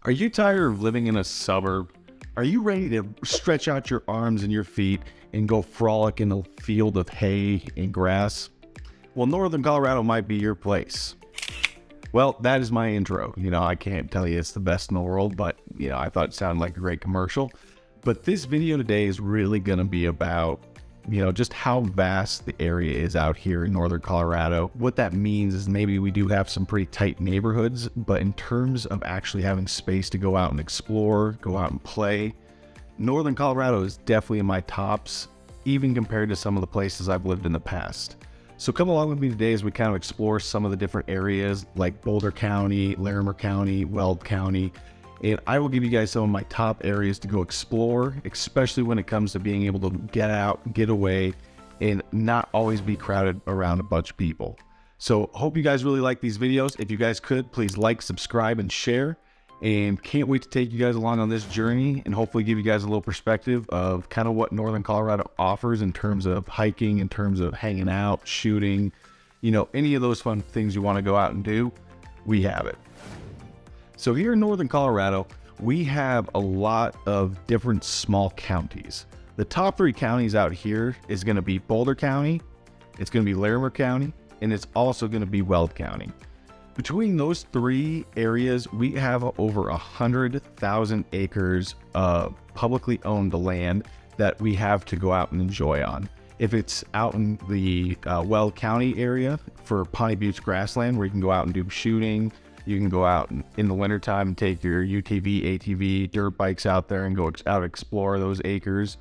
Are you tired of living in a suburb? Are you ready to stretch out your arms and your feet and go frolic in a field of hay and grass? Well, Northern Colorado might be your place. Well, that is my intro. I can't tell you it's the best in the world, but I thought it sounded like a great commercial. But this video today is really going to be about just how vast the area is out here in Northern Colorado. What that means is maybe we do have some pretty tight neighborhoods, but in terms of actually having space to go out and explore, go out and play, Northern Colorado is definitely in my tops, even compared to some of the places I've lived in the past. So come along with me today as we kind of explore some of the different areas like Boulder County, Larimer County, Weld County, and I will give you guys some of my top areas to go explore, especially when it comes to being able to get out, get away, and not always be crowded around a bunch of people. So hope you guys really like these videos. If you guys could, please like, subscribe, and share. And can't wait to take you guys along on this journey and hopefully give you guys a little perspective of kind of what Northern Colorado offers in terms of hiking, in terms of hanging out, shooting, any of those fun things you want to go out and do, we have it. So here in Northern Colorado, we have a lot of different small counties. The top three counties out here is going to be Boulder County, it's going to be Larimer County, and it's also going to be Weld County. Between those three areas, we have over 100,000 acres of publicly owned land that we have to go out and enjoy on. If it's out in the Weld County area for Pawnee Buttes grassland, where you can go out and do shooting, you can go out in the wintertime and take your UTV, ATV, dirt bikes out there and go out explore those acres.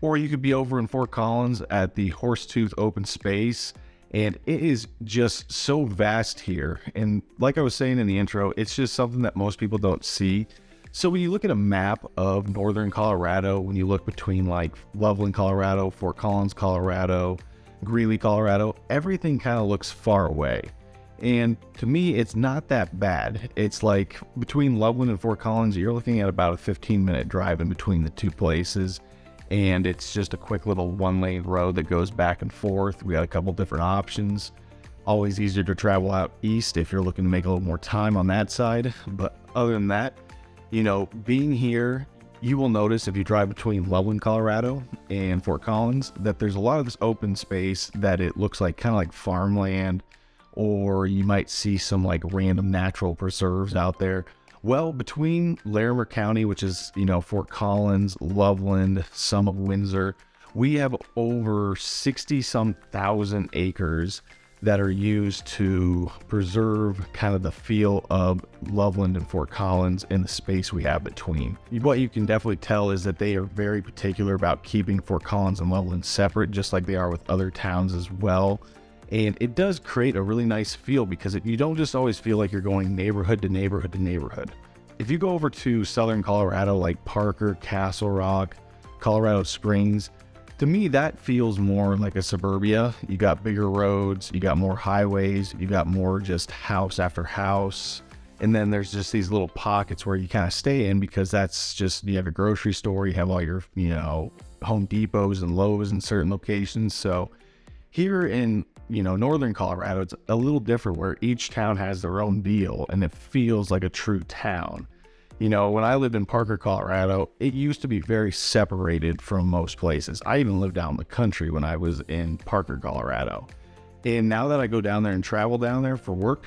Or you could be over in Fort Collins at the Horsetooth open space. And it is just so vast here. And like I was saying in the intro, it's just something that most people don't see. So when you look at a map of Northern Colorado, when you look between like Loveland, Colorado, Fort Collins, Colorado, Greeley, Colorado, everything kind of looks far away. And to me, it's not that bad. It's like between Loveland and Fort Collins, you're looking at about a 15-minute drive in between the two places. And it's just a quick little one-lane road that goes back and forth. We got a couple different options. Always easier to travel out east if you're looking to make a little more time on that side. But other than that, being here, you will notice if you drive between Loveland, Colorado and Fort Collins, that there's a lot of this open space that it looks like kind of like farmland, or you might see some like random natural preserves out there. Well, between Larimer County, which is, Fort Collins, Loveland, some of Windsor, we have over 60-some thousand acres that are used to preserve kind of the feel of Loveland and Fort Collins and the space we have between. What you can definitely tell is that they are very particular about keeping Fort Collins and Loveland separate, just like they are with other towns as well. And it does create a really nice feel because you don't just always feel like you're going neighborhood to neighborhood to neighborhood. If you go over to Southern Colorado, like Parker, Castle Rock, Colorado Springs, to me, that feels more like a suburbia. You got bigger roads, you got more highways, you got more just house after house. And then there's just these little pockets where you kind of stay in because that's just, you have a grocery store, you have all your, Home Depots and Lowe's in certain locations. So here in Northern Colorado, it's a little different where each town has their own deal and it feels like a true town. When I lived in Parker, Colorado, it used to be very separated from most places. I even lived out in the country when I was in Parker, Colorado. And now that I go down there and travel down there for work,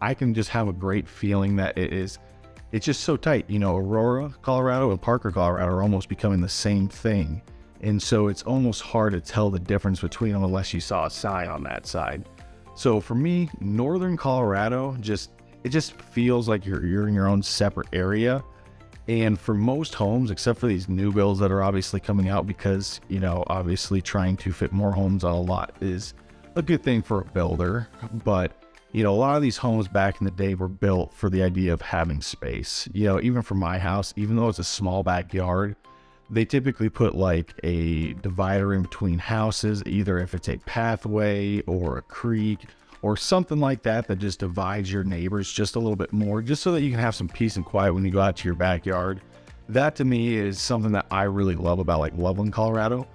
I can just have a great feeling that it's just so tight. Aurora, Colorado and Parker, Colorado are almost becoming the same thing. And so it's almost hard to tell the difference between them unless you saw a sign on that side. So for me, Northern Colorado, it just feels like you're in your own separate area. And for most homes, except for these new builds that are obviously coming out because, obviously trying to fit more homes on a lot is a good thing for a builder. But, a lot of these homes back in the day were built for the idea of having space. Even for my house, even though it's a small backyard, they typically put like a divider in between houses, either if it's a pathway or a creek or something like that just divides your neighbors just a little bit more, just so that you can have some peace and quiet when you go out to your backyard. That to me is something that I really love about like Loveland, Colorado.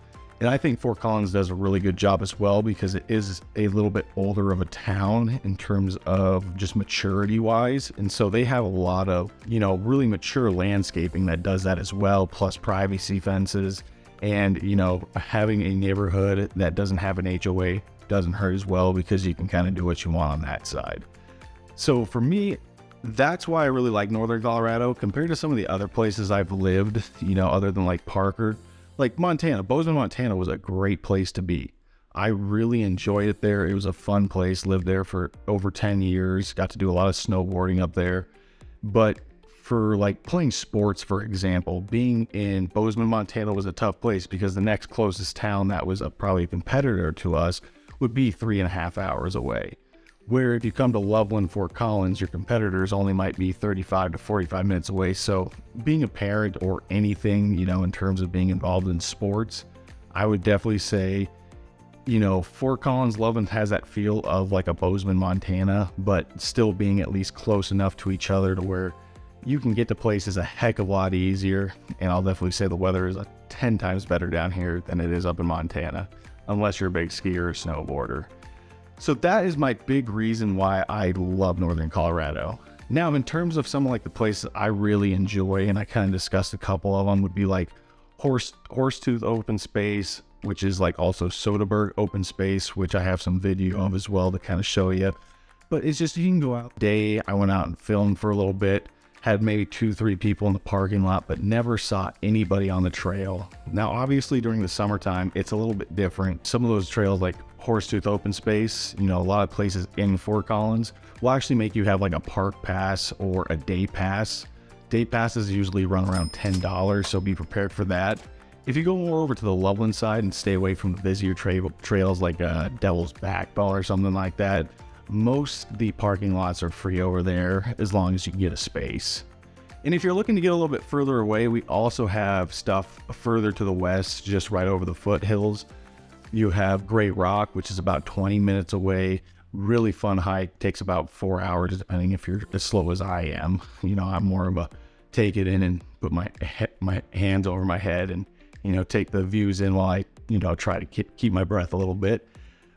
And I think Fort Collins does a really good job as well because it is a little bit older of a town in terms of just maturity wise. And so they have a lot of, really mature landscaping that does that as well, plus privacy fences. And, having a neighborhood that doesn't have an HOA doesn't hurt as well because you can kind of do what you want on that side. So for me, that's why I really like Northern Colorado compared to some of the other places I've lived, other than like Parker. Like Montana, Bozeman, Montana was a great place to be. I really enjoyed it there. It was a fun place. Lived there for over 10 years. Got to do a lot of snowboarding up there. But for like playing sports, for example, being in Bozeman, Montana was a tough place because the next closest town that was probably a competitor to us would be 3.5 hours away. Where if you come to Loveland, Fort Collins, your competitors only might be 35 to 45 minutes away. So being a parent or anything, in terms of being involved in sports, I would definitely say, Fort Collins, Loveland has that feel of like a Bozeman, Montana, but still being at least close enough to each other to where you can get to places a heck of a lot easier. And I'll definitely say the weather is 10 times better down here than it is up in Montana, unless you're a big skier or snowboarder. So that is my big reason why I love Northern Colorado. Now, in terms of some of like the places I really enjoy, and I kind of discussed a couple of them, would be like Horsetooth Open Space, which is like also Soderberg Open Space, which I have some video of as well to kind of show you. But it's just, you can go out day. I went out and filmed for a little bit, had maybe 2-3 people in the parking lot, but never saw anybody on the trail. Now, obviously during the summertime, it's a little bit different. Some of those trails like Horsetooth Open Space, a lot of places in Fort Collins will actually make you have like a park pass or a day pass. Day passes usually run around $10, so be prepared for that. If you go more over to the Loveland side and stay away from the busier trails like Devil's Backbone or something like that, most of the parking lots are free over there as long as you can get a space. And if you're looking to get a little bit further away, we also have stuff further to the west, just right over the foothills. You have Great Rock, which is about 20 minutes away. Really fun hike. Takes about 4 hours, depending if you're as slow as I am. I'm more of a take it in and put my hands over my head and, take the views in while I, try to keep my breath a little bit.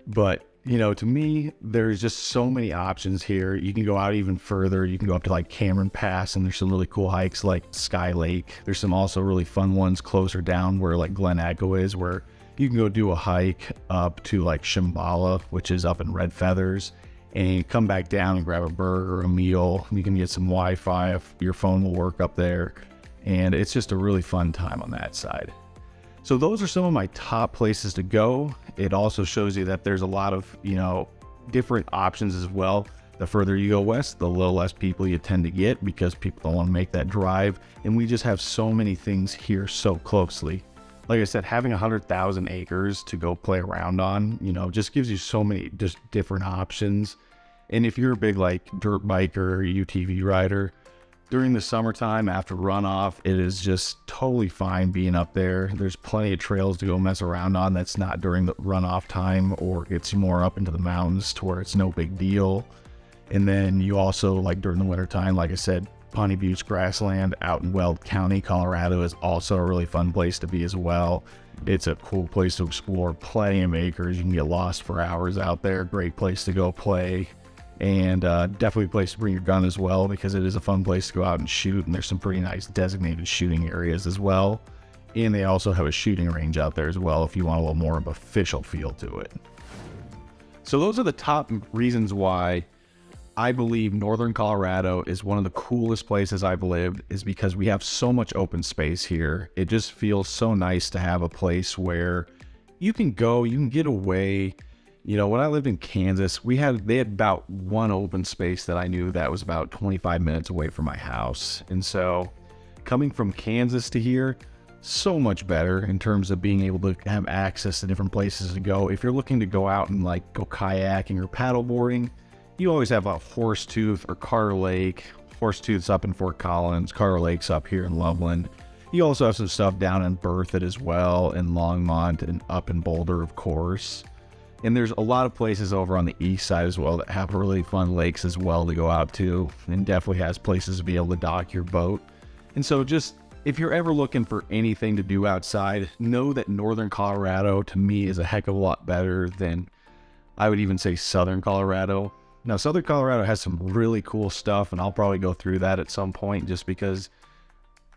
But, to me, there's just so many options here. You can go out even further. You can go up to like Cameron Pass, and there's some really cool hikes like Sky Lake. There's some also really fun ones closer down where like Glen Echo is, where you can go do a hike up to like Shambhala, which is up in Red Feathers, and come back down and grab a burger, a meal. You can get some Wi-Fi if your phone will work up there. And it's just a really fun time on that side. So those are some of my top places to go. It also shows you that there's a lot of, different options as well. The further you go west, the little less people you tend to get because people don't want to make that drive. And we just have so many things here so closely. Like I said, having 100,000 acres to go play around on, just gives you so many just different options. And if you're a big like dirt biker or UTV rider, during the summertime after runoff, it is just totally fine being up there. There's plenty of trails to go mess around on that's not during the runoff time, or gets you more up into the mountains to where it's no big deal. And then you also, like during the wintertime, like I said, Pawnee Butte grassland out in Weld County, Colorado is also a really fun place to be as well. It's a cool place to explore, plenty of acres. You can get lost for hours out there. Great place to go play. And definitely a place to bring your gun as well, because it is a fun place to go out and shoot, and there's some pretty nice designated shooting areas as well. And they also have a shooting range out there as well if you want a little more of an official feel to it. So those are the top reasons why I believe Northern Colorado is one of the coolest places I've lived, is because we have so much open space here. It just feels so nice to have a place where you can go, you can get away. When I lived in Kansas, they had about one open space that I knew that was about 25 minutes away from my house. And so coming from Kansas to here, so much better in terms of being able to have access to different places to go. If you're looking to go out and like go kayaking or paddleboarding, you always have a Horsetooth or Carter Lake. Horsetooth's up in Fort Collins, Carter Lake's up here in Loveland. You also have some stuff down in Berthoud as well, in Longmont, and up in Boulder, of course. And there's a lot of places over on the east side as well that have really fun lakes as well to go out to, and definitely has places to be able to dock your boat. And so just if you're ever looking for anything to do outside, know that Northern Colorado to me is a heck of a lot better than, I would even say, Southern Colorado. Now, Southern Colorado has some really cool stuff, and I'll probably go through that at some point just because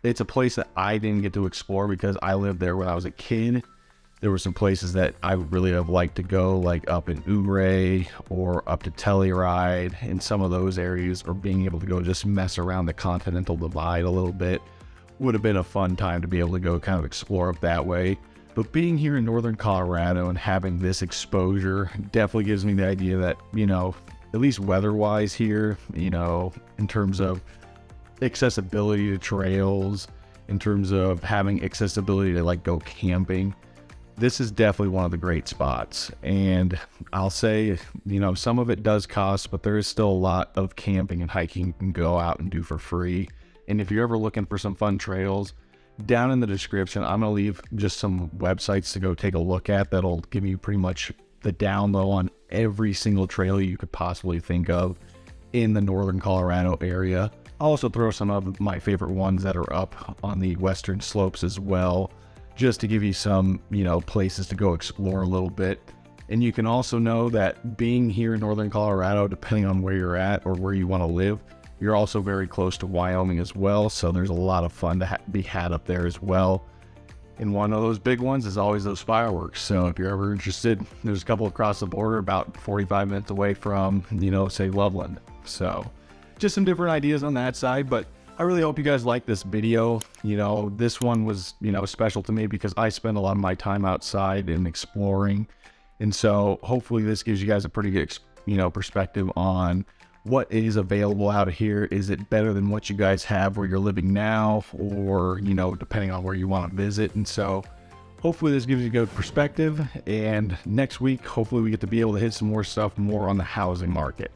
it's a place that I didn't get to explore because I lived there when I was a kid. There were some places that I would really have liked to go, like up in Ouray or up to Telluride and some of those areas, or being able to go just mess around the Continental Divide a little bit. Would have been a fun time to be able to go kind of explore up that way. But being here in Northern Colorado and having this exposure definitely gives me the idea that, you know, at least weather-wise here, you know, in terms of accessibility to trails, in terms of having accessibility to like go camping, this is definitely one of the great spots. And I'll say, you know, some of it does cost, but there is still a lot of camping and hiking you can go out and do for free. And if you're ever looking for some fun trails, down in the description, I'm going to leave just some websites to go take a look at that'll give you pretty much the down low on every single trail you could possibly think of in the Northern Colorado area. I'll also throw some of my favorite ones that are up on the western slopes as well, just to give you some, you know, places to go explore a little bit. And you can also know that being here in Northern Colorado, depending on where you're at or where you want to live, you're also very close to Wyoming as well. So there's a lot of fun to be had up there as well. And one of those big ones is always those fireworks. So if you're ever interested, there's a couple across the border about 45 minutes away from, you know, say Loveland. So just some different ideas on that side, but I really hope you guys like this video. You know, this one was, you know, special to me because I spend a lot of my time outside and exploring. And so hopefully this gives you guys a pretty good, you know, perspective on what is available out here. Is it better than what you guys have where you're living now, or, you know, depending on where you want to visit. And so hopefully this gives you a good perspective. And next week, hopefully we get to be able to hit some more stuff more on the housing market.